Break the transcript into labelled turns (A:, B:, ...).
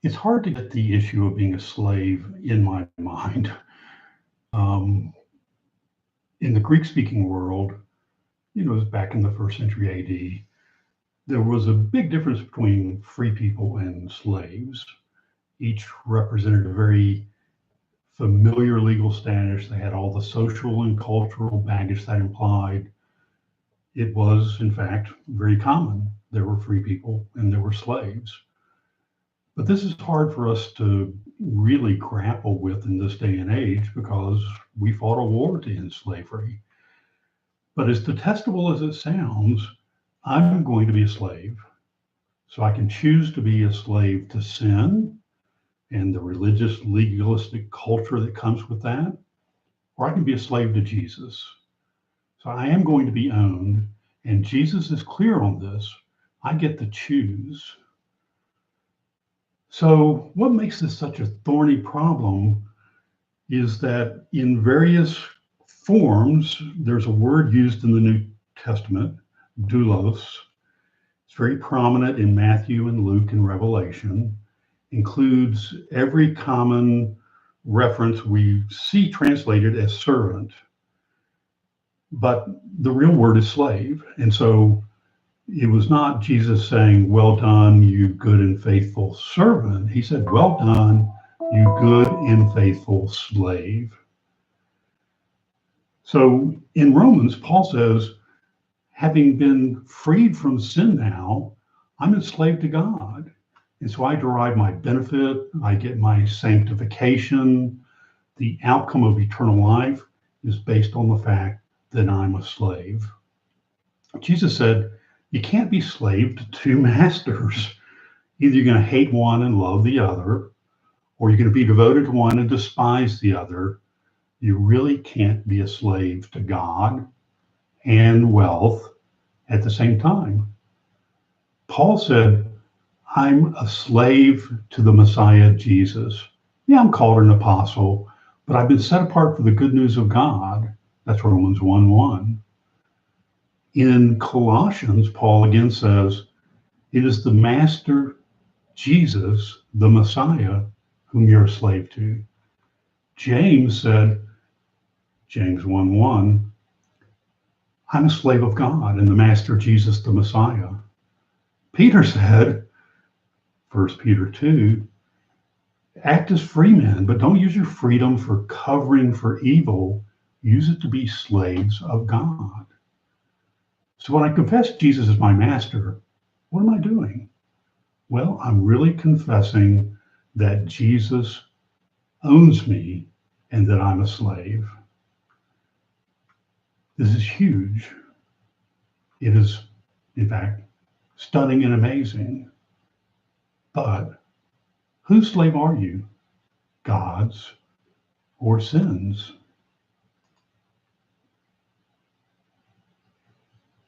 A: It's hard to get the issue of being a slave in my mind. Um, in the Greek-speaking world, back in the first century AD, there was a big difference between free people and slaves. Each represented a very familiar legal status. They had all the social and cultural baggage that implied. It was, in fact, very common. There were free people and there were slaves. But this is hard for us to really grapple with in this day and age because we fought a war to end slavery. But as detestable as it sounds, I'm going to be a slave. So I can choose to be a slave to sin and the religious, legalistic culture that comes with that, or I can be a slave to Jesus. So I am going to be owned, and Jesus is clear on this. I get to choose. So, what makes this such a thorny problem is that in various forms, there's a word used in the New Testament, doulos. It's very prominent in Matthew and Luke and Revelation, includes every common reference we see translated as servant. But the real word is slave. And so it was not Jesus saying, "Well done, you good and faithful servant." He said, "Well done, you good and faithful slave." So in Romans, Paul says, having been freed from sin now, I'm enslaved to God. And so I derive my benefit, I get my sanctification. The outcome of eternal life is based on the fact that I'm a slave. Jesus said, you can't be slave to two masters. Either you're going to hate one and love the other, or you're going to be devoted to one and despise the other. You really can't be a slave to God and wealth at the same time. Paul said, I'm a slave to the Messiah, Jesus. Yeah, I'm called an apostle, but I've been set apart for the good news of God. That's Romans 1:1. In Colossians, Paul again says, it is the Master, Jesus, the Messiah, whom you're a slave to. James said, James 1:1, I'm a slave of God and the Master, Jesus, the Messiah. Peter said, 1 Peter 2, act as free men, but don't use your freedom for covering for evil. Use it to be slaves of God. So when I confess Jesus as my master, what am I doing? Well, I'm really confessing that Jesus owns me and that I'm a slave. This is huge. It is, in fact, stunning and amazing. But whose slave are you? God's or sin's?